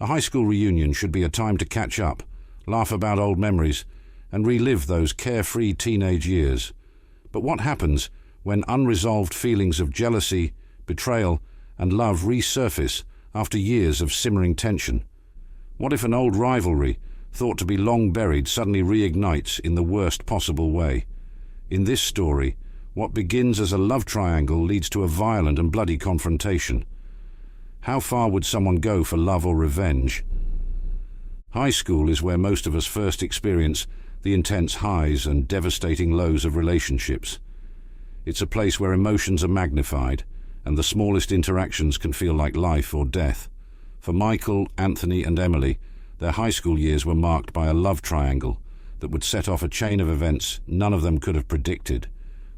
A high school reunion should be a time to catch up, laugh about old memories, and relive those carefree teenage years. But what happens when unresolved feelings of jealousy, betrayal, and love resurface after years of simmering tension? What if an old rivalry, thought to be long buried, suddenly reignites in the worst possible way? In this story, what begins as a love triangle leads to a violent and bloody confrontation. How far would someone go for love or revenge? High school is where most of us first experience the intense highs and devastating lows of relationships. It's a place where emotions are magnified, and the smallest interactions can feel like life or death. For Michael, Anthony, and Emily, their high school years were marked by a love triangle that would set off a chain of events none of them could have predicted.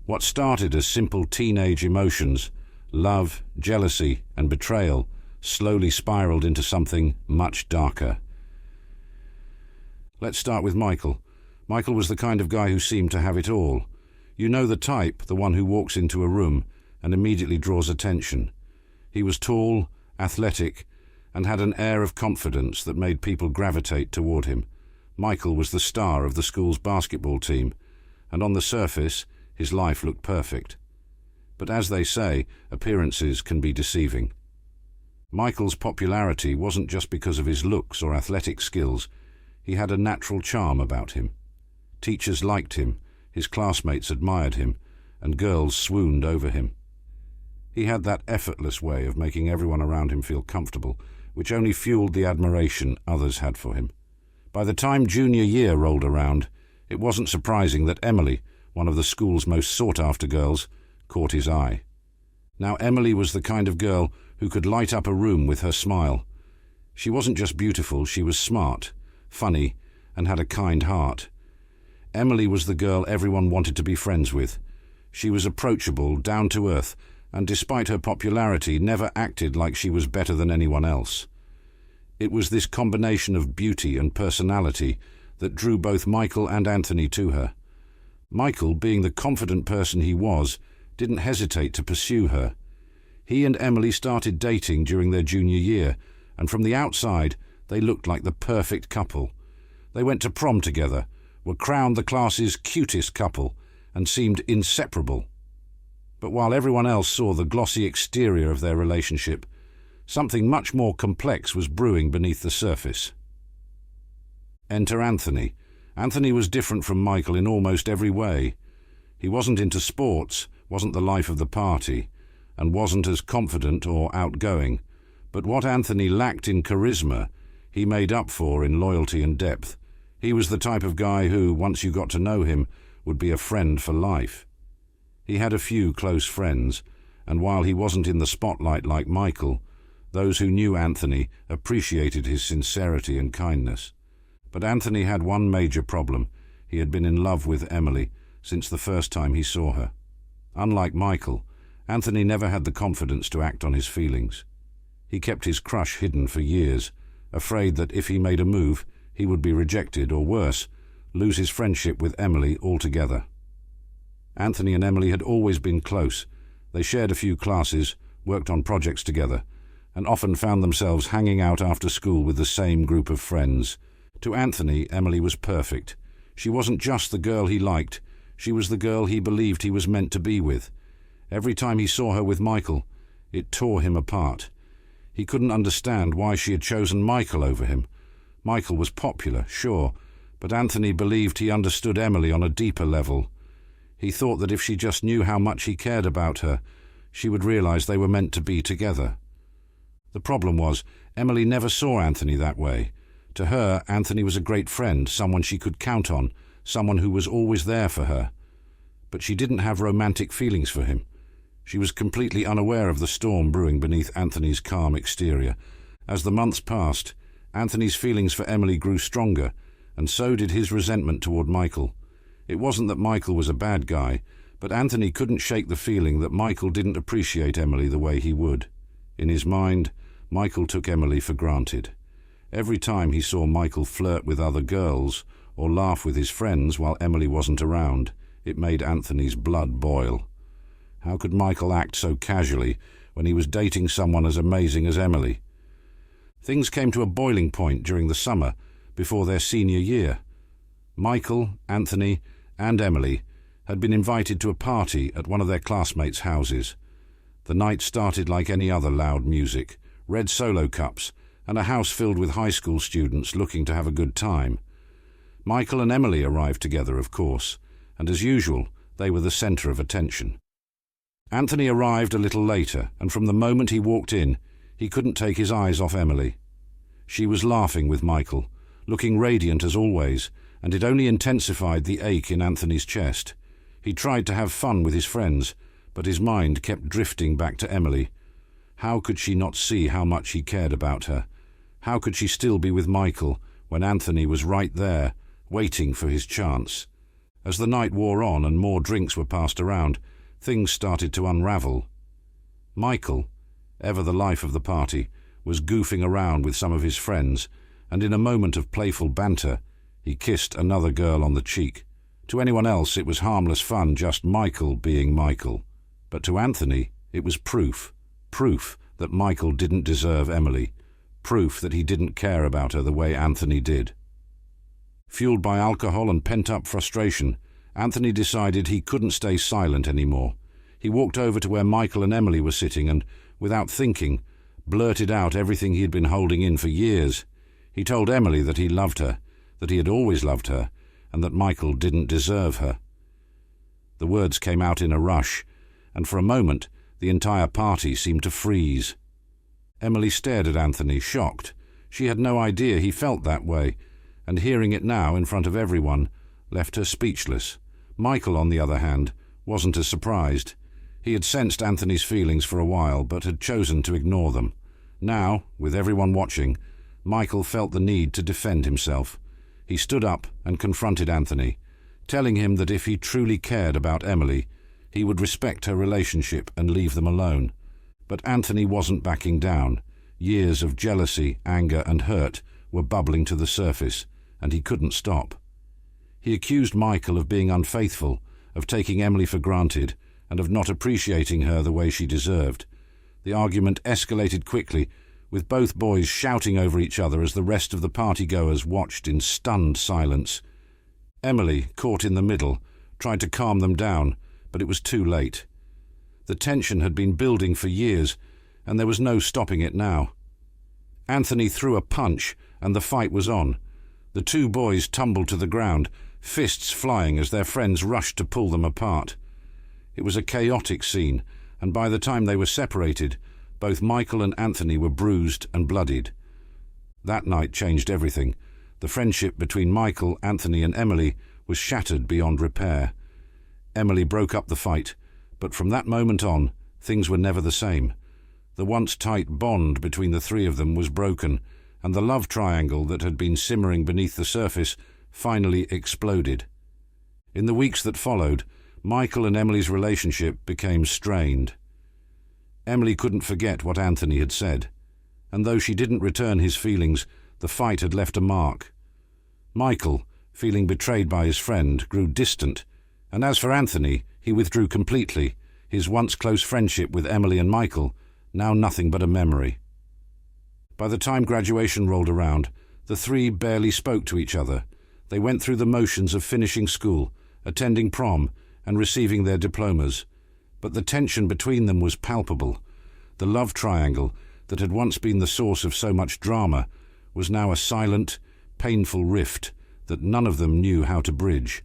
What started as simple teenage emotions, love, jealousy, and betrayal, slowly spiraled into something much darker. Let's start with Michael. Michael was the kind of guy who seemed to have it all. You know the type, the one who walks into a room and immediately draws attention. He was tall, athletic, and had an air of confidence that made people gravitate toward him. Michael was the star of the school's basketball team, and on the surface, his life looked perfect. But as they say, appearances can be deceiving. Michael's popularity wasn't just because of his looks or athletic skills. He had a natural charm about him. Teachers liked him, his classmates admired him, and girls swooned over him. He had that effortless way of making everyone around him feel comfortable, which only fueled the admiration others had for him. By the time junior year rolled around, it wasn't surprising that Emily, one of the school's most sought-after girls, caught his eye. Now Emily was the kind of girl who could light up a room with her smile. She wasn't just beautiful, she was smart, funny, and had a kind heart. Emily was the girl everyone wanted to be friends with. She was approachable, down to earth, and despite her popularity, never acted like she was better than anyone else. It was this combination of beauty and personality that drew both Michael and Anthony to her. Michael, being the confident person he was, didn't hesitate to pursue her. He and Emily started dating during their junior year, and from the outside, they looked like the perfect couple. They went to prom together, were crowned the class's cutest couple, and seemed inseparable. But while everyone else saw the glossy exterior of their relationship, something much more complex was brewing beneath the surface. Enter Anthony. Anthony was different from Michael in almost every way. He wasn't into sports, wasn't the life of the party, and wasn't as confident or outgoing. But what Anthony lacked in charisma, he made up for in loyalty and depth. He was the type of guy who, once you got to know him, would be a friend for life. He had a few close friends, and while he wasn't in the spotlight like Michael, those who knew Anthony appreciated his sincerity and kindness. But Anthony had one major problem. He had been in love with Emily since the first time he saw her. Unlike Michael, Anthony never had the confidence to act on his feelings. He kept his crush hidden for years, afraid that if he made a move, he would be rejected or worse, lose his friendship with Emily altogether. Anthony and Emily had always been close. They shared a few classes, worked on projects together, and often found themselves hanging out after school with the same group of friends. To Anthony, Emily was perfect. She wasn't just the girl he liked, she was the girl he believed he was meant to be with. Every time he saw her with Michael, it tore him apart. He couldn't understand why she had chosen Michael over him. Michael was popular, sure, but Anthony believed he understood Emily on a deeper level. He thought that if she just knew how much he cared about her, she would realize they were meant to be together. The problem was, Emily never saw Anthony that way. To her, Anthony was a great friend, someone she could count on, someone who was always there for her. But she didn't have romantic feelings for him. She was completely unaware of the storm brewing beneath Anthony's calm exterior. As the months passed, Anthony's feelings for Emily grew stronger, and so did his resentment toward Michael. It wasn't that Michael was a bad guy, but Anthony couldn't shake the feeling that Michael didn't appreciate Emily the way he would. In his mind, Michael took Emily for granted. Every time he saw Michael flirt with other girls or laugh with his friends while Emily wasn't around, it made Anthony's blood boil. How could Michael act so casually when he was dating someone as amazing as Emily? Things came to a boiling point during the summer before their senior year. Michael, Anthony, and Emily had been invited to a party at one of their classmates' houses. The night started like any other loud music, red Solo cups, and a house filled with high school students looking to have a good time. Michael and Emily arrived together, of course, and as usual, they were the centre of attention. Anthony arrived a little later, and from the moment he walked in, he couldn't take his eyes off Emily. She was laughing with Michael, looking radiant as always, and it only intensified the ache in Anthony's chest. He tried to have fun with his friends, but his mind kept drifting back to Emily. How could she not see how much he cared about her? How could she still be with Michael when Anthony was right there, waiting for his chance? As the night wore on and more drinks were passed around, things started to unravel. Michael, ever the life of the party, was goofing around with some of his friends, and in a moment of playful banter, he kissed another girl on the cheek. To anyone else it was harmless fun, just Michael being Michael. But to Anthony it was proof that Michael didn't deserve Emily, proof that he didn't care about her the way Anthony did. Fueled by alcohol and pent-up frustration, Anthony decided he couldn't stay silent anymore. He walked over to where Michael and Emily were sitting and, without thinking, blurted out everything he had been holding in for years. He told Emily that he loved her, that he had always loved her, and that Michael didn't deserve her. The words came out in a rush, and for a moment the entire party seemed to freeze. Emily stared at Anthony, shocked. She had no idea he felt that way, and hearing it now in front of everyone left her speechless. Michael, on the other hand, wasn't as surprised. He had sensed Anthony's feelings for a while, but had chosen to ignore them. Now, with everyone watching, Michael felt the need to defend himself. He stood up and confronted Anthony, telling him that if he truly cared about Emily, he would respect her relationship and leave them alone. But Anthony wasn't backing down. Years of jealousy, anger, and hurt were bubbling to the surface, and he couldn't stop. He accused Michael of being unfaithful, of taking Emily for granted, and of not appreciating her the way she deserved. The argument escalated quickly, with both boys shouting over each other as the rest of the partygoers watched in stunned silence. Emily, caught in the middle, tried to calm them down, but it was too late. The tension had been building for years, and there was no stopping it now. Anthony threw a punch, and the fight was on. The two boys tumbled to the ground, fists flying as their friends rushed to pull them apart. It was a chaotic scene, and by the time they were separated, both Michael and Anthony were bruised and bloodied. That night changed everything. The friendship between Michael, Anthony, and Emily was shattered beyond repair. Emily broke up the fight, but from that moment on, things were never the same. The once tight bond between the three of them was broken, and the love triangle that had been simmering beneath the surface finally exploded. In the weeks that followed, Michael and Emily's relationship became strained. Emily couldn't forget what Anthony had said, and though she didn't return his feelings, the fight had left a mark. Michael, feeling betrayed by his friend, grew distant, and as for Anthony, he withdrew completely, his once close friendship with Emily and Michael now nothing but a memory. By the time graduation rolled around, the three barely spoke to each other. They went through the motions of finishing school, attending prom, and receiving their diplomas. But the tension between them was palpable. The love triangle that had once been the source of so much drama was now a silent, painful rift that none of them knew how to bridge.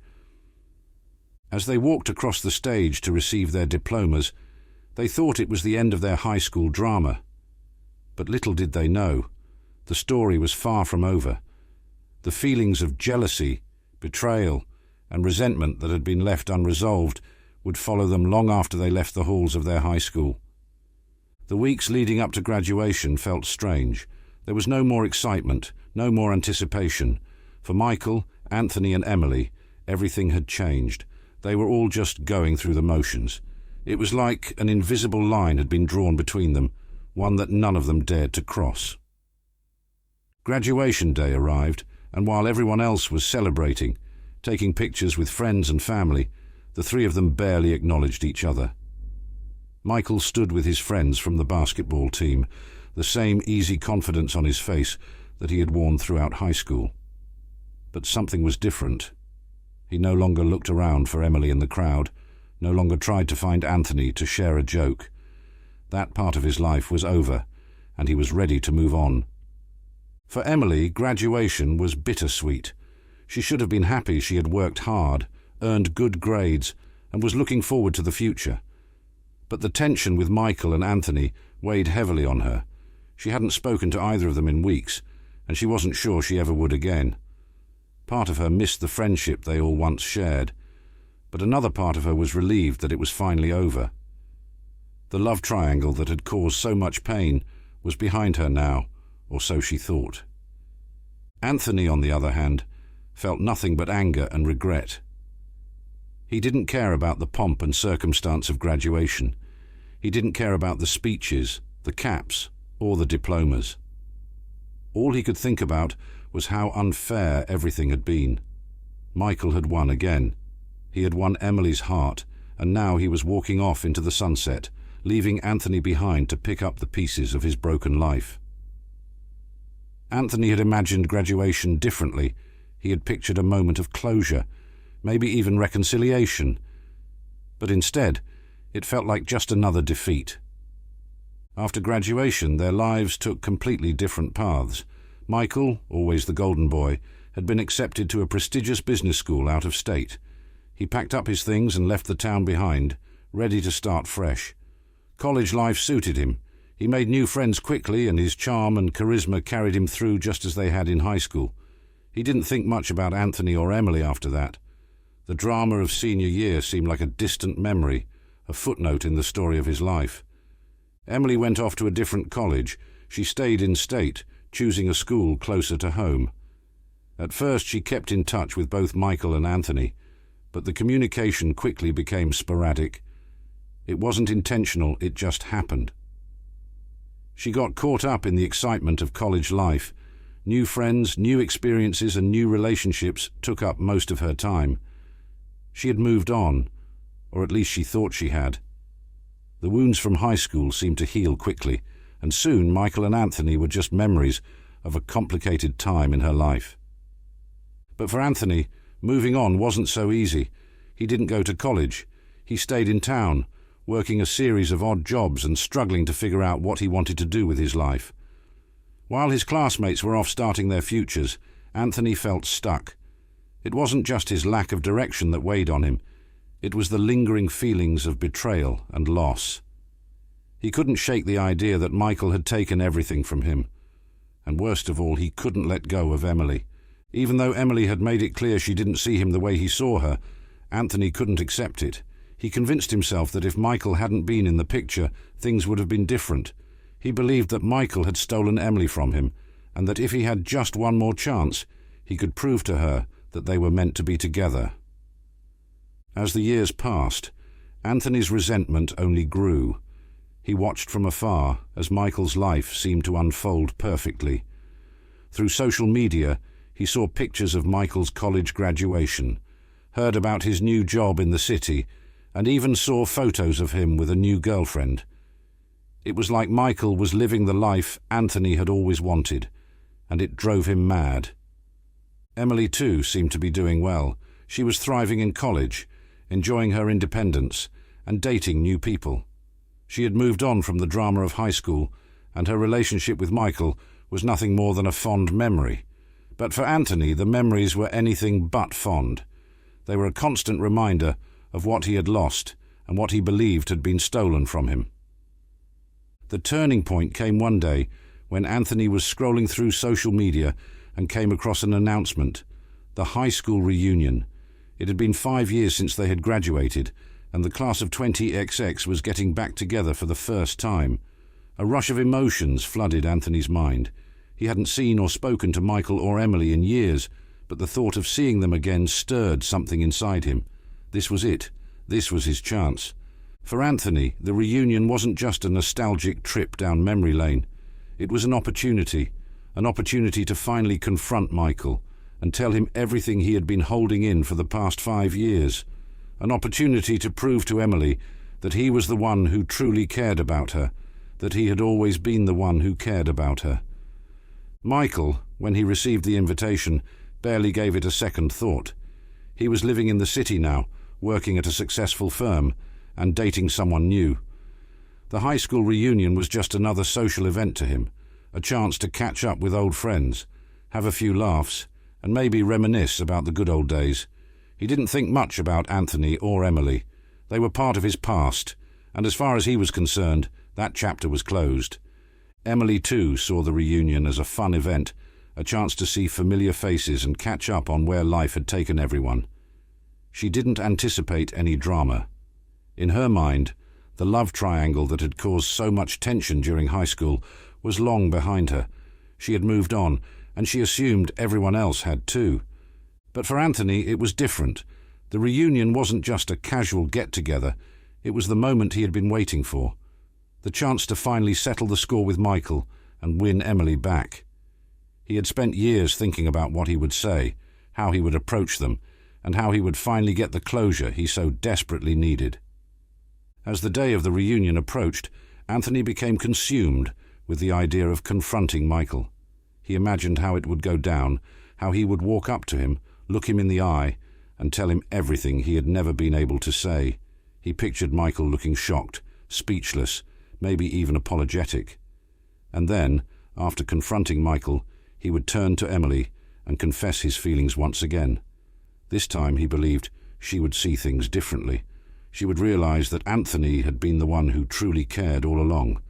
As they walked across the stage to receive their diplomas, they thought it was the end of their high school drama. But little did they know, the story was far from over. The feelings of jealousy, betrayal, and resentment that had been left unresolved would follow them long after they left the halls of their high school. The weeks leading up to graduation felt strange. There was no more excitement, no more anticipation. For Michael, Anthony, and Emily, everything had changed. They were all just going through the motions. It was like an invisible line had been drawn between them, one that none of them dared to cross. Graduation day arrived, and while everyone else was celebrating, taking pictures with friends and family, the three of them barely acknowledged each other. Michael stood with his friends from the basketball team. the same easy confidence on his face that he had worn throughout high school. But something was different. He no longer looked around for Emily in the crowd, no longer tried to find Anthony to share a joke. That part of his life was over, and he was ready to move on. For Emily, graduation was bittersweet. She should have been happy she had worked hard, earned good grades, and was looking forward to the future. But the tension with Michael and Anthony weighed heavily on her. She hadn't spoken to either of them in weeks, and she wasn't sure she ever would again. Part of her missed the friendship they all once shared, but another part of her was relieved that it was finally over. The love triangle that had caused so much pain was behind her now, or so she thought. Anthony, on the other hand, felt nothing but anger and regret. He didn't care about the pomp and circumstance of graduation. He didn't care about the speeches, the caps, or the diplomas. All he could think about was how unfair everything had been. Michael had won again. He had won Emily's heart, and now he was walking off into the sunset, leaving Anthony behind to pick up the pieces of his broken life. Anthony had imagined graduation differently. He had pictured a moment of closure, maybe even reconciliation. But instead, it felt like just another defeat. After graduation, their lives took completely different paths. Michael, always the golden boy, had been accepted to a prestigious business school out of state. He packed up his things and left the town behind, ready to start fresh. College life suited him. He made new friends quickly, and his charm and charisma carried him through just as they had in high school. He didn't think much about Anthony or Emily after that. The drama of senior year seemed like a distant memory, a footnote in the story of his life. Emily went off to a different college. She stayed in state, choosing a school closer to home. At first she kept in touch with both Michael and Anthony, but the communication quickly became sporadic. It wasn't intentional, it just happened. She got caught up in the excitement of college life. New friends, new experiences, and new relationships took up most of her time. She had moved on, or at least she thought she had. The wounds from high school seemed to heal quickly, and soon Michael and Anthony were just memories of a complicated time in her life. But for Anthony, moving on wasn't so easy. He didn't go to college. He stayed in town, working a series of odd jobs and struggling to figure out what he wanted to do with his life. While his classmates were off starting their futures, Anthony felt stuck. It wasn't just his lack of direction that weighed on him. It was the lingering feelings of betrayal and loss. He couldn't shake the idea that Michael had taken everything from him. And worst of all, he couldn't let go of Emily. Even though Emily had made it clear she didn't see him the way he saw her, Anthony couldn't accept it. He convinced himself that if Michael hadn't been in the picture, things would have been different. He believed that Michael had stolen Emily from him, and that if he had just one more chance, he could prove to her that they were meant to be together. As the years passed, Anthony's resentment only grew. He watched from afar as Michael's life seemed to unfold perfectly. Through social media, he saw pictures of Michael's college graduation, heard about his new job in the city, and even saw photos of him with a new girlfriend. It was like Michael was living the life Anthony had always wanted, and it drove him mad. Emily, too, seemed to be doing well. She was thriving in college, enjoying her independence, and dating new people. She had moved on from the drama of high school, and her relationship with Michael was nothing more than a fond memory. But for Anthony, the memories were anything but fond. They were a constant reminder of what he had lost and what he believed had been stolen from him. The turning point came one day when Anthony was scrolling through social media and came across an announcement: the high school reunion. It had been 5 years since they had graduated, and the class of 20XX was getting back together for the first time. A rush of emotions flooded Anthony's mind. He hadn't seen or spoken to Michael or Emily in years, but the thought of seeing them again stirred something inside him. This was it. This was his chance. For Anthony, the reunion wasn't just a nostalgic trip down memory lane. It was an opportunity to finally confront Michael and tell him everything he had been holding in for the past 5 years. An opportunity to prove to Emily that he was the one who truly cared about her, that he had always been the one who cared about her. Michael, when he received the invitation, barely gave it a second thought. He was living in the city now, working at a successful firm, and dating someone new. The high school reunion was just another social event to him, a chance to catch up with old friends, have a few laughs, and maybe reminisce about the good old days. He didn't think much about Anthony or Emily. They were part of his past, and as far as he was concerned, that chapter was closed. Emily too saw the reunion as a fun event, a chance to see familiar faces and catch up on where life had taken everyone. She didn't anticipate any drama. In her mind, the love triangle that had caused so much tension during high school was long behind her. She had moved on, and she assumed everyone else had too. But for Anthony, it was different. The reunion wasn't just a casual get-together. It was the moment he had been waiting for. The chance to finally settle the score with Michael and win Emily back. He had spent years thinking about what he would say, how he would approach them, and how he would finally get the closure he so desperately needed. As the day of the reunion approached, Anthony became consumed with the idea of confronting Michael. He imagined how it would go down, how he would walk up to him, look him in the eye, and tell him everything he had never been able to say. He pictured Michael looking shocked, speechless, maybe even apologetic. And then, after confronting Michael, he would turn to Emily and confess his feelings once again. This time he believed she would see things differently. She would realize that Anthony had been the one who truly cared all along.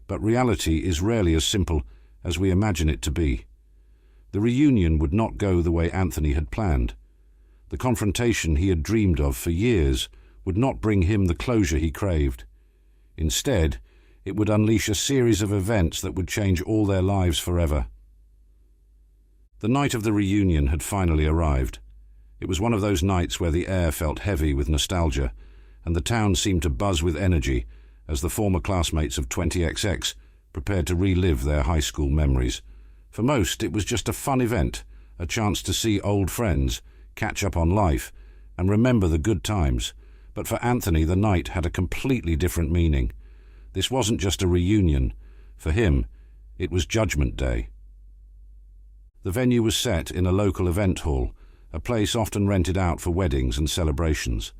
But reality is rarely as simple as we imagine it to be. The reunion would not go the way Anthony had planned. The confrontation he had dreamed of for years would not bring him the closure he craved. Instead, it would unleash a series of events that would change all their lives forever. The night of the reunion had finally arrived. It was one of those nights where the air felt heavy with nostalgia, and the town seemed to buzz with energy as the former classmates of 20XX prepared to relive their high school memories. For most, it was just a fun event, a chance to see old friends, catch up on life, and remember the good times. But for Anthony, the night had a completely different meaning. This wasn't just a reunion. For him, it was Judgment Day. The venue was set in a local event hall, a place often rented out for weddings and celebrations.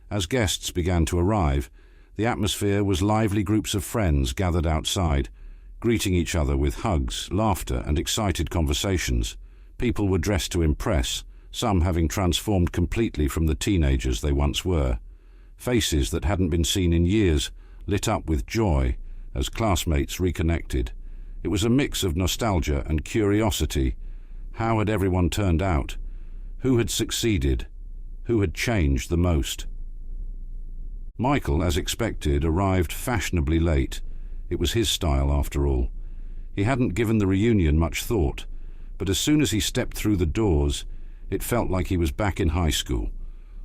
As guests began to arrive, the atmosphere was lively groups of friends gathered outside, greeting each other with hugs, laughter, and excited conversations. People were dressed to impress, some having transformed completely from the teenagers they once were. Faces that hadn't been seen in years lit up with joy as classmates reconnected. It was a mix of nostalgia and curiosity. How had everyone turned out? Who had succeeded? Who had changed the most? Michael, as expected, arrived fashionably late. It was his style, after all. He hadn't given the reunion much thought, but as soon as he stepped through the doors, it felt like he was back in high school.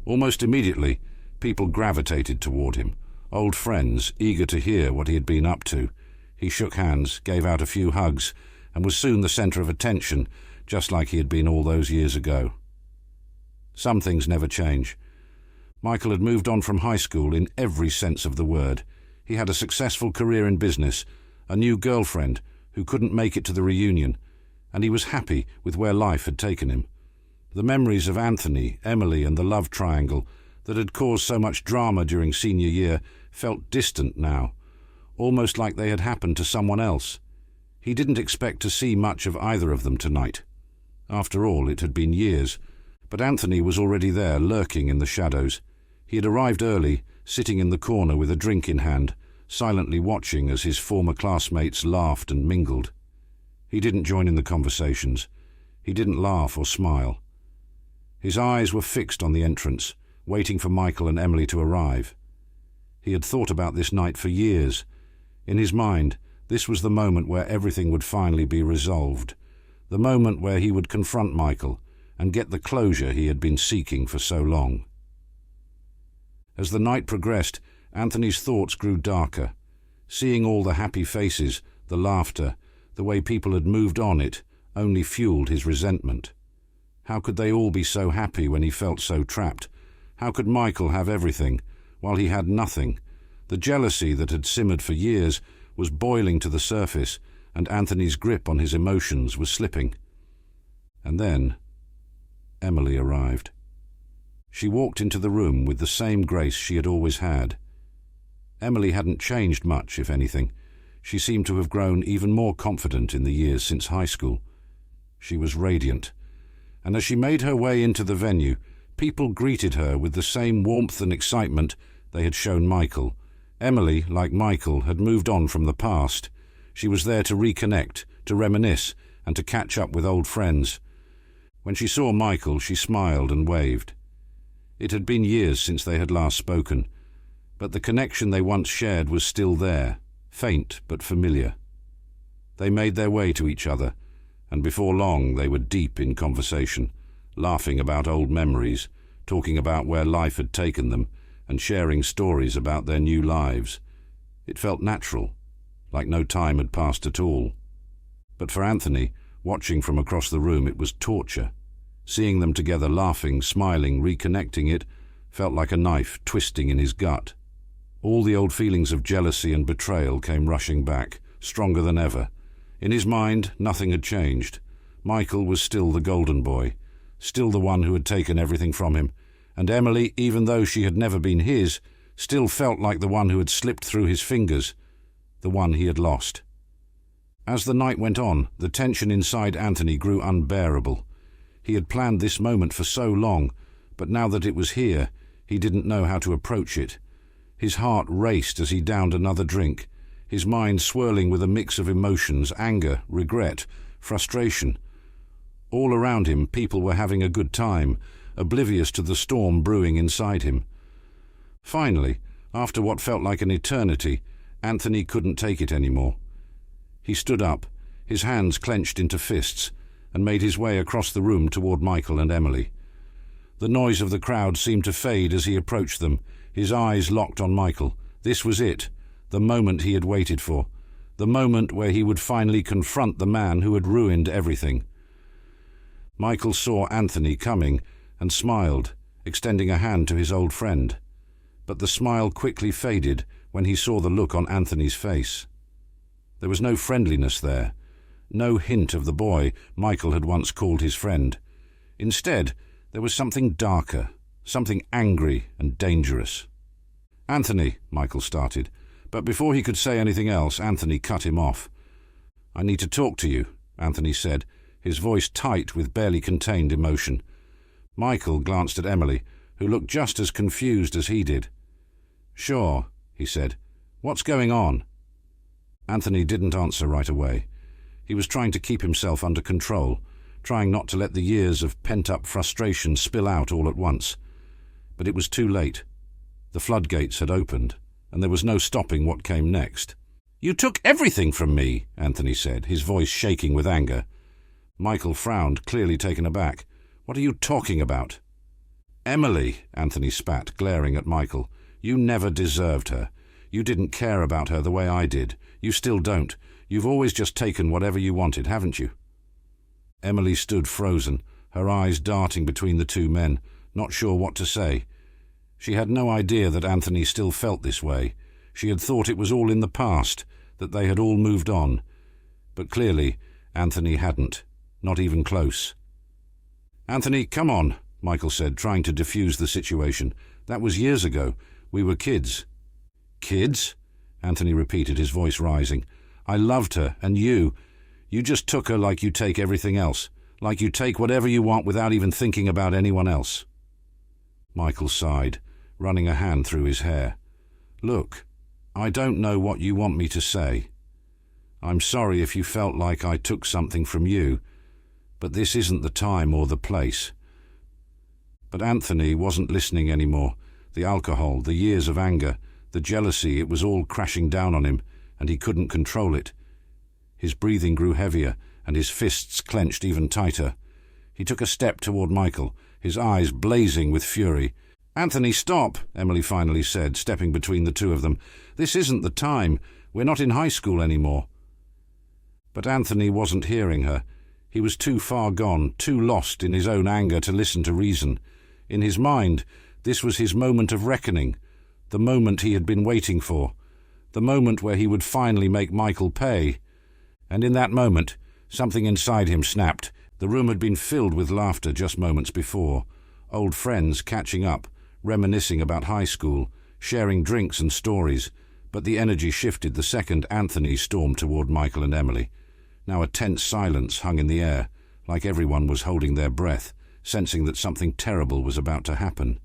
Almost immediately, people gravitated toward him, old friends eager to hear what he had been up to. He shook hands, gave out a few hugs, and was soon the center of attention, just like he had been all those years ago. Some things never change. Michael had moved on from high school in every sense of the word. He had a successful career in business, a new girlfriend who couldn't make it to the reunion, and he was happy with where life had taken him. The memories of Anthony, Emily, and the love triangle that had caused so much drama during senior year felt distant now, almost like they had happened to someone else. He didn't expect to see much of either of them tonight. After all, it had been years, but Anthony was already there, lurking in the shadows. He had arrived early, sitting in the corner with a drink in hand, silently watching as his former classmates laughed and mingled. He didn't join in the conversations. He didn't laugh or smile. His eyes were fixed on the entrance, waiting for Michael and Emily to arrive. He had thought about this night for years. In his mind, this was the moment where everything would finally be resolved, the moment where he would confront Michael and get the closure he had been seeking for so long. As the night progressed, Anthony's thoughts grew darker. Seeing all the happy faces, the laughter, the way people had moved on, it only fueled his resentment. How could they all be so happy when he felt so trapped? How could Michael have everything while he had nothing? The jealousy that had simmered for years was boiling to the surface, and Anthony's grip on his emotions was slipping. And then Emily arrived. She walked into the room with the same grace she had always had. Emily hadn't changed much, if anything. She seemed to have grown even more confident in the years since high school. She was radiant, and as she made her way into the venue, people greeted her with the same warmth and excitement they had shown Michael. Emily, like Michael, had moved on from the past. She was there to reconnect, to reminisce, and to catch up with old friends. When she saw Michael, she smiled and waved. It had been years since they had last spoken, but the connection they once shared was still there, faint but familiar. They made their way to each other, and before long they were deep in conversation, laughing about old memories, talking about where life had taken them, and sharing stories about their new lives. It felt natural, like no time had passed at all. But for Anthony, watching from across the room, it was torture. Seeing them together, laughing, smiling, reconnecting, it felt like a knife twisting in his gut. All the old feelings of jealousy and betrayal came rushing back, stronger than ever. In his mind, nothing had changed. Michael was still the golden boy, still the one who had taken everything from him, and Emily, even though she had never been his, still felt like the one who had slipped through his fingers, the one he had lost. As the night went on, the tension inside Anthony grew unbearable. He had planned this moment for so long, but now that it was here, he didn't know how to approach it. His heart raced as he downed another drink, his mind swirling with a mix of emotions, anger, regret, frustration. All around him, people were having a good time, oblivious to the storm brewing inside him. Finally, after what felt like an eternity, Anthony couldn't take it anymore. He stood up, his hands clenched into fists, and made his way across the room toward Michael and Emily. The noise of the crowd seemed to fade as he approached them, his eyes locked on Michael. This was it, the moment he had waited for, the moment where he would finally confront the man who had ruined everything. Michael saw Anthony coming and smiled, extending a hand to his old friend. But the smile quickly faded when he saw the look on Anthony's face. There was no friendliness there, no hint of the boy Michael had once called his friend. Instead, there was something darker, something angry and dangerous. "Anthony," Michael started, but before he could say anything else, Anthony cut him off. "I need to talk to you," Anthony said, his voice tight with barely contained emotion. Michael glanced at Emily, who looked just as confused as he did. "Sure," he said. "What's going on?" Anthony didn't answer right away. He was trying to keep himself under control, trying not to let the years of pent-up frustration spill out all at once. But it was too late. The floodgates had opened, and there was no stopping what came next. "You took everything from me," Anthony said, his voice shaking with anger. Michael frowned, clearly taken aback. "What are you talking about?" "Emily," Anthony spat, glaring at Michael. "You never deserved her. You didn't care about her the way I did. You still don't. You've always just taken whatever you wanted, haven't you?" Emily stood frozen, her eyes darting between the two men, not sure what to say. She had no idea that Anthony still felt this way. She had thought it was all in the past, that they had all moved on. But clearly, Anthony hadn't, not even close. "Anthony, come on," Michael said, trying to defuse the situation. "That was years ago. We were kids." "Kids?" Anthony repeated, his voice rising. "I loved her, and you just took her like you take everything else, like you take whatever you want without even thinking about anyone else." Michael sighed, running a hand through his hair. "Look, I don't know what you want me to say. I'm sorry if you felt like I took something from you, but this isn't the time or the place." But Anthony wasn't listening anymore. The alcohol, the years of anger, the jealousy, it was all crashing down on him, and he couldn't control it. His breathing grew heavier, and his fists clenched even tighter. He took a step toward Michael, his eyes blazing with fury. "Anthony, stop," Emily finally said, stepping between the two of them. "This isn't the time. We're not in high school anymore." But Anthony wasn't hearing her. He was too far gone, too lost in his own anger to listen to reason. In his mind, this was his moment of reckoning, the moment he had been waiting for, the moment where he would finally make Michael pay. And in that moment, something inside him snapped. The room had been filled with laughter just moments before. Old friends catching up, reminiscing about high school, sharing drinks and stories. But the energy shifted the second Anthony stormed toward Michael and Emily. Now a tense silence hung in the air, like everyone was holding their breath, sensing that something terrible was about to happen.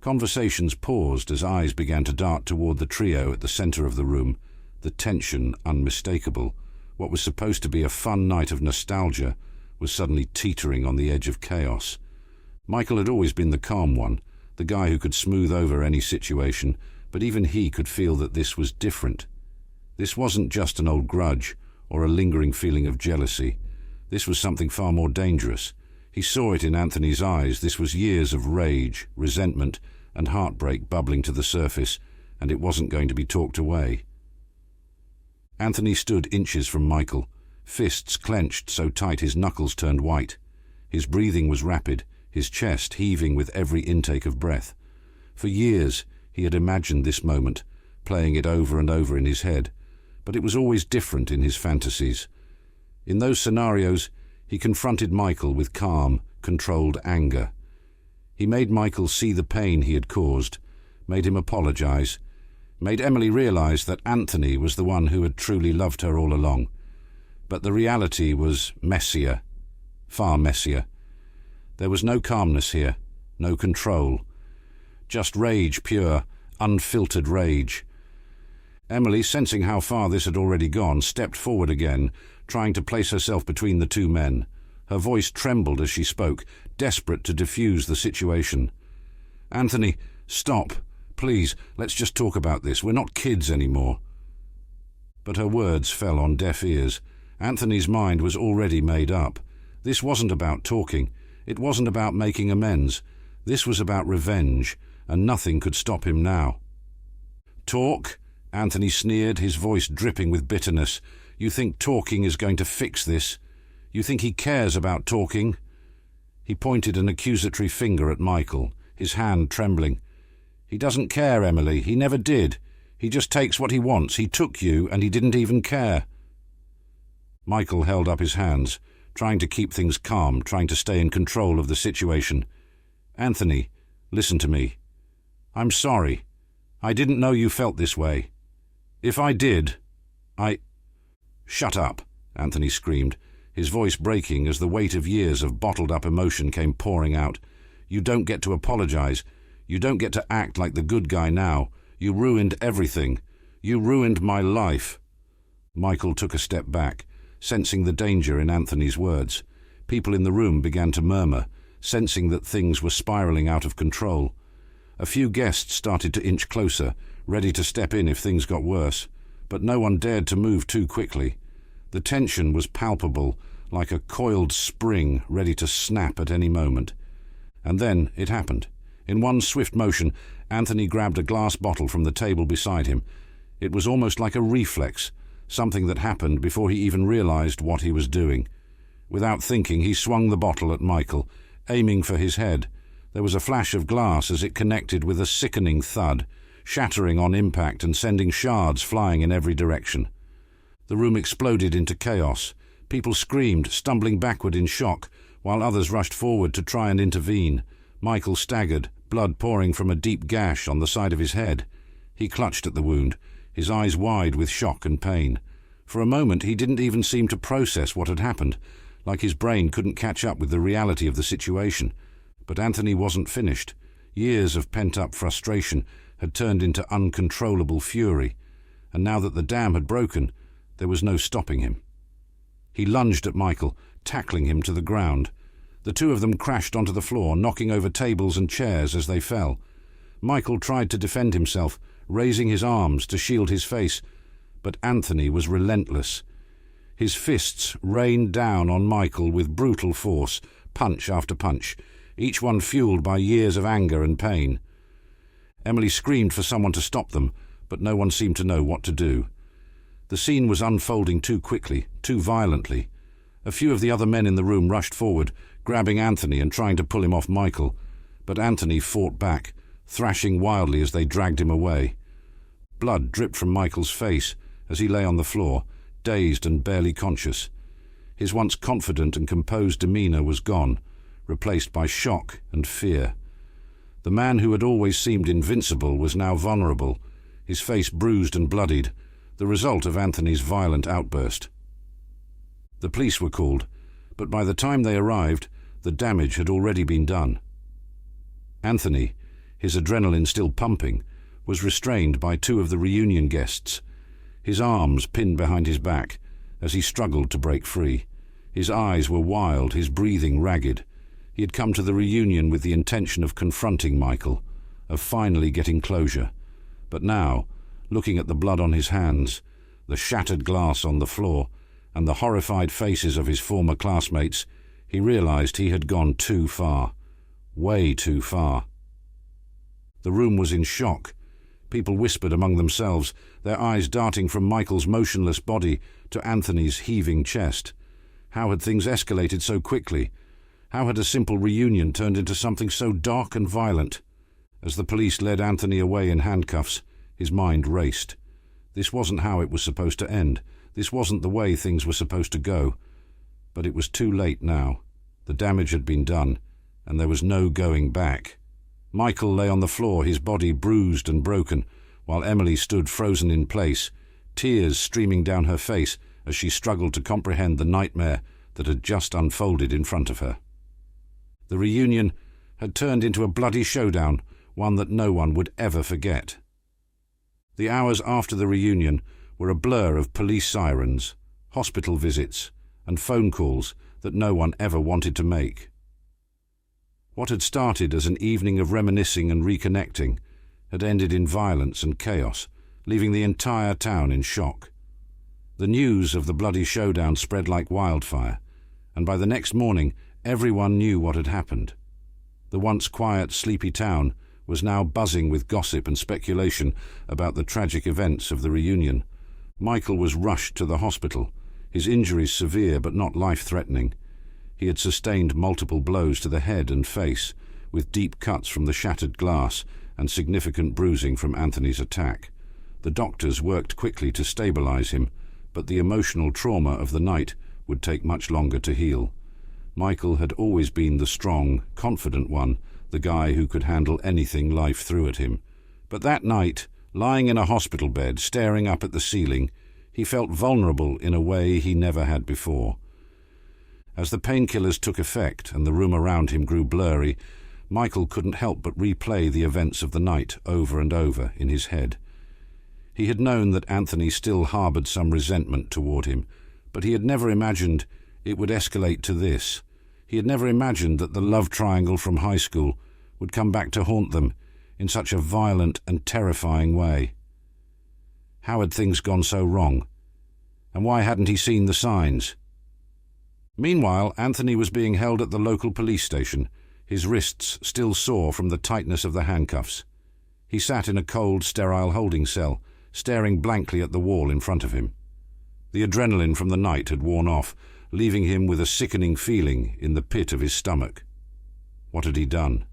Conversations paused as eyes began to dart toward the trio at the center of the room, the tension unmistakable. What was supposed to be a fun night of nostalgia was suddenly teetering on the edge of chaos. Michael had always been the calm one, the guy who could smooth over any situation, but even he could feel that this was different. This wasn't just an old grudge or a lingering feeling of jealousy. This was something far more dangerous. He saw it in Anthony's eyes. This was years of rage, resentment, and heartbreak bubbling to the surface, and it wasn't going to be talked away. Anthony stood inches from Michael, fists clenched so tight his knuckles turned white. His breathing was rapid, his chest heaving with every intake of breath. For years he had imagined this moment, playing it over and over in his head, but it was always different in his fantasies. In those scenarios, he confronted Michael with calm, controlled anger. He made Michael see the pain he had caused, made him apologize, made Emily realize that Anthony was the one who had truly loved her all along. But the reality was messier, far messier. There was no calmness here, no control. Just rage, pure, unfiltered rage. Emily, sensing how far this had already gone, stepped forward again, trying to place herself between the two men. Her voice trembled as she spoke, desperate to defuse the situation. "Anthony, stop. Please, let's just talk about this. We're not kids anymore." But her words fell on deaf ears. Anthony's mind was already made up. This wasn't about talking. It wasn't about making amends. This was about revenge, and nothing could stop him now. "Talk?" Anthony sneered, his voice dripping with bitterness. "You think talking is going to fix this? You think he cares about talking?" He pointed an accusatory finger at Michael, his hand trembling. "He doesn't care, Emily. He never did. He just takes what he wants. He took you, and he didn't even care." Michael held up his hands, trying to keep things calm, trying to stay in control of the situation. "Anthony, listen to me. I'm sorry. I didn't know you felt this way. If I did, I—" "Shut up," Anthony screamed, his voice breaking as the weight of years of bottled-up emotion came pouring out. "You don't get to apologize. You don't get to act like the good guy now. You ruined everything. You ruined my life." Michael took a step back, sensing the danger in Anthony's words. People in the room began to murmur, sensing that things were spiraling out of control. A few guests started to inch closer, ready to step in if things got worse, but no one dared to move too quickly. The tension was palpable, like a coiled spring ready to snap at any moment. And then it happened. In one swift motion, Anthony grabbed a glass bottle from the table beside him. It was almost like a reflex, something that happened before he even realized what he was doing. Without thinking, he swung the bottle at Michael, aiming for his head. There was a flash of glass as it connected with a sickening thud, shattering on impact and sending shards flying in every direction. The room exploded into chaos. People screamed, stumbling backward in shock, while others rushed forward to try and intervene. Michael staggered, blood pouring from a deep gash on the side of his head. He clutched at the wound, his eyes wide with shock and pain. For a moment he didn't even seem to process what had happened, like his brain couldn't catch up with the reality of the situation. But Anthony wasn't finished. Years of pent-up frustration had turned into uncontrollable fury, and now that the dam had broken, there was no stopping him. He lunged at Michael, tackling him to the ground. The two of them crashed onto the floor, knocking over tables and chairs as they fell. Michael tried to defend himself, raising his arms to shield his face, but Anthony was relentless. His fists rained down on Michael with brutal force, punch after punch, each one fueled by years of anger and pain. Emily screamed for someone to stop them, but no one seemed to know what to do. The scene was unfolding too quickly, too violently. A few of the other men in the room rushed forward, grabbing Anthony and trying to pull him off Michael, but Anthony fought back, thrashing wildly as they dragged him away. Blood dripped from Michael's face as he lay on the floor, dazed and barely conscious. His once confident and composed demeanor was gone, replaced by shock and fear. The man who had always seemed invincible was now vulnerable, his face bruised and bloodied, the result of Anthony's violent outburst. The police were called, but by the time they arrived, the damage had already been done. Anthony, his adrenaline still pumping, was restrained by two of the reunion guests, his arms pinned behind his back as he struggled to break free. His eyes were wild, his breathing ragged. He had come to the reunion with the intention of confronting Michael, of finally getting closure. But now, looking at the blood on his hands, the shattered glass on the floor, and the horrified faces of his former classmates, he realized he had gone too far. Way too far. The room was in shock. People whispered among themselves, their eyes darting from Michael's motionless body to Anthony's heaving chest. How had things escalated so quickly? How had a simple reunion turned into something so dark and violent? As the police led Anthony away in handcuffs, his mind raced. This wasn't how it was supposed to end. This wasn't the way things were supposed to go. But it was too late now. The damage had been done, and there was no going back. Michael lay on the floor, his body bruised and broken, while Emily stood frozen in place, tears streaming down her face as she struggled to comprehend the nightmare that had just unfolded in front of her. The reunion had turned into a bloody showdown, one that no one would ever forget. The hours after the reunion were a blur of police sirens, hospital visits, and phone calls that no one ever wanted to make. What had started as an evening of reminiscing and reconnecting had ended in violence and chaos, leaving the entire town in shock. The news of the bloody showdown spread like wildfire, and by the next morning everyone knew what had happened. The once quiet, sleepy town was now buzzing with gossip and speculation about the tragic events of the reunion. Michael was rushed to the hospital, his injuries severe but not life-threatening. He had sustained multiple blows to the head and face, with deep cuts from the shattered glass and significant bruising from Anthony's attack. The doctors worked quickly to stabilize him, but the emotional trauma of the night would take much longer to heal. Michael had always been the strong, confident one, the guy who could handle anything life threw at him. But that night, lying in a hospital bed, staring up at the ceiling, he felt vulnerable in a way he never had before. As the painkillers took effect and the room around him grew blurry, Michael couldn't help but replay the events of the night over and over in his head. He had known that Anthony still harbored some resentment toward him, but he had never imagined it would escalate to this. He had never imagined that the love triangle from high school would come back to haunt them in such a violent and terrifying way. How had things gone so wrong? And why hadn't he seen the signs? Meanwhile, Anthony was being held at the local police station, his wrists still sore from the tightness of the handcuffs. He sat in a cold, sterile holding cell, staring blankly at the wall in front of him. The adrenaline from the night had worn off, leaving him with a sickening feeling in the pit of his stomach. What had he done?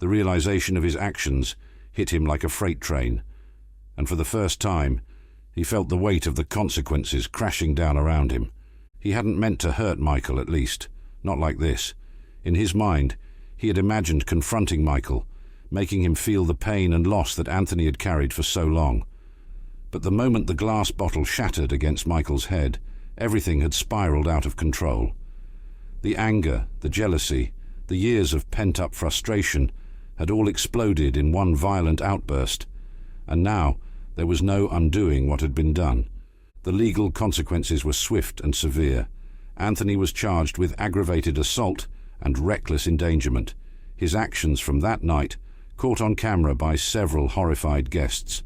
The realization of his actions hit him like a freight train, and for the first time, he felt the weight of the consequences crashing down around him. He hadn't meant to hurt Michael, at least, not like this. In his mind, he had imagined confronting Michael, making him feel the pain and loss that Anthony had carried for so long. But the moment the glass bottle shattered against Michael's head, everything had spiraled out of control. The anger, the jealousy, the years of pent-up frustration had all exploded in one violent outburst, and now there was no undoing what had been done. The legal consequences were swift and severe. Anthony was charged with aggravated assault and reckless endangerment, his actions from that night caught on camera by several horrified guests.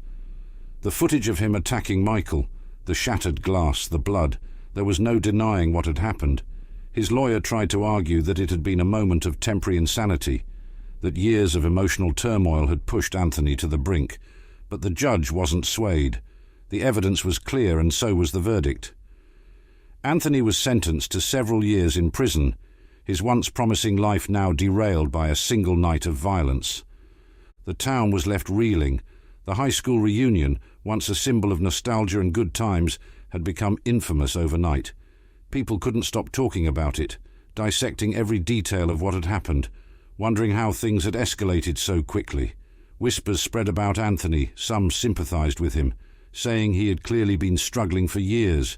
The footage of him attacking Michael, the shattered glass, the blood, there was no denying what had happened. His lawyer tried to argue that it had been a moment of temporary insanity, that years of emotional turmoil had pushed Anthony to the brink, but the judge wasn't swayed. The evidence was clear, and so was the verdict. Anthony was sentenced to several years in prison, his once promising life now derailed by a single night of violence. The town was left reeling, The high school reunion, once a symbol of nostalgia and good times, had become infamous overnight. People couldn't stop talking about it, dissecting every detail of what had happened, wondering how things had escalated so quickly. Whispers spread about Anthony, some sympathized with him, saying he had clearly been struggling for years,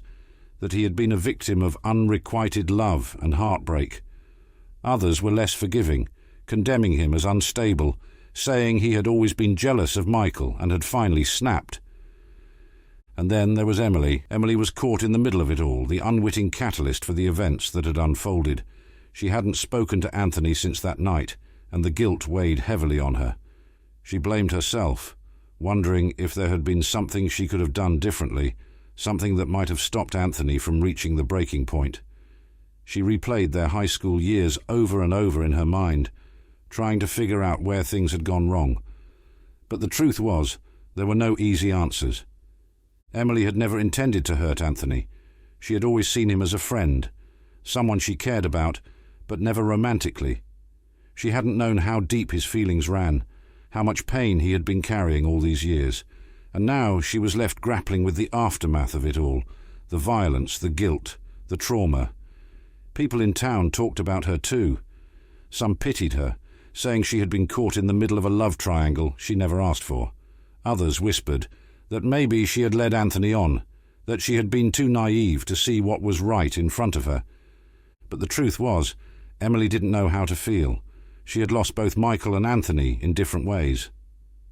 that he had been a victim of unrequited love and heartbreak. Others were less forgiving, condemning him as unstable, saying he had always been jealous of Michael and had finally snapped. And then there was Emily. Emily was caught in the middle of it all, the unwitting catalyst for the events that had unfolded. She hadn't spoken to Anthony since that night, and the guilt weighed heavily on her. She blamed herself, wondering if there had been something she could have done differently, something that might have stopped Anthony from reaching the breaking point. She replayed their high school years over and over in her mind, trying to figure out where things had gone wrong. But the truth was, there were no easy answers. Emily had never intended to hurt Anthony. She had always seen him as a friend, someone she cared about, but never romantically. She hadn't known how deep his feelings ran, how much pain he had been carrying all these years, and now she was left grappling with the aftermath of it all, the violence, the guilt, the trauma. People in town talked about her too. Some pitied her, saying she had been caught in the middle of a love triangle she never asked for. Others whispered that maybe she had led Anthony on, that she had been too naive to see what was right in front of her. But the truth was, Emily didn't know how to feel. She had lost both Michael and Anthony in different ways.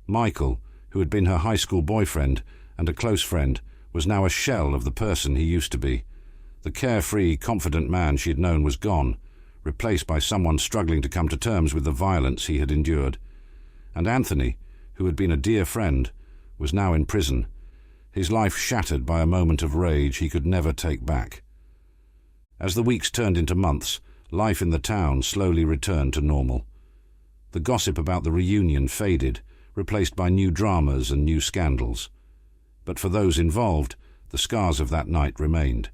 Michael, who had been her high school boyfriend and a close friend, was now a shell of the person he used to be. The carefree, confident man she had known was gone, replaced by someone struggling to come to terms with the violence he had endured. And Anthony, who had been a dear friend, was now in prison, his life shattered by a moment of rage he could never take back. As the weeks turned into months, life in the town slowly returned to normal. The gossip about the reunion faded, replaced by new dramas and new scandals. But for those involved, the scars of that night remained.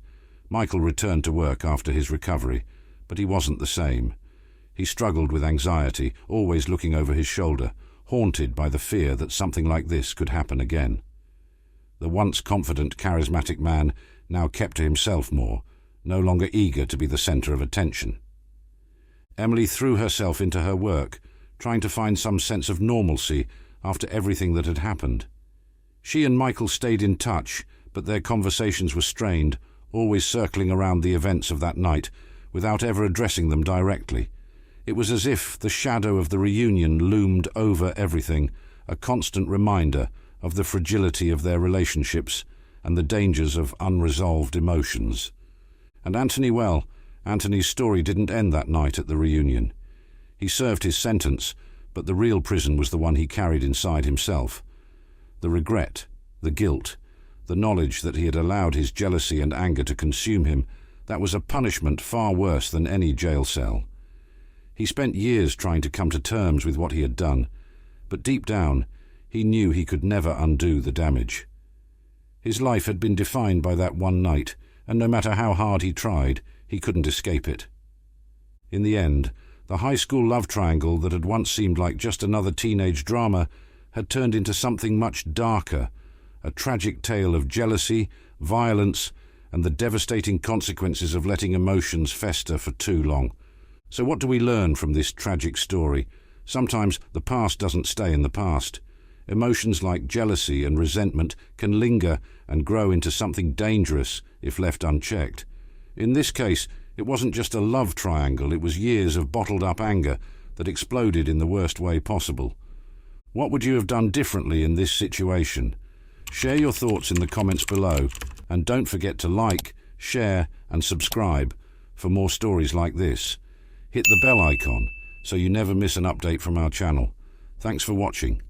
Michael returned to work after his recovery, but he wasn't the same. He struggled with anxiety, always looking over his shoulder, haunted by the fear that something like this could happen again. The once confident, charismatic man now kept to himself more, no longer eager to be the center of attention. Emily threw herself into her work, trying to find some sense of normalcy after everything that had happened. She and Michael stayed in touch, but their conversations were strained, always circling around the events of that night, without ever addressing them directly. It was as if the shadow of the reunion loomed over everything, a constant reminder of the fragility of their relationships and the dangers of unresolved emotions. And Anthony's story didn't end that night at the reunion. He served his sentence, but the real prison was the one he carried inside himself. The regret, the guilt, the knowledge that he had allowed his jealousy and anger to consume him, that was a punishment far worse than any jail cell. He spent years trying to come to terms with what he had done, but deep down, he knew he could never undo the damage. His life had been defined by that one night, and no matter how hard he tried, he couldn't escape it. In the end, the high school love triangle that had once seemed like just another teenage drama had turned into something much darker, a tragic tale of jealousy, violence, and the devastating consequences of letting emotions fester for too long. So what do we learn from this tragic story? Sometimes the past doesn't stay in the past. Emotions like jealousy and resentment can linger and grow into something dangerous if left unchecked. In this case, it wasn't just a love triangle, it was years of bottled-up anger that exploded in the worst way possible. What would you have done differently in this situation? Share your thoughts in the comments below, and don't forget to like, share, and subscribe for more stories like this. Hit the bell icon so you never miss an update from our channel. Thanks for watching.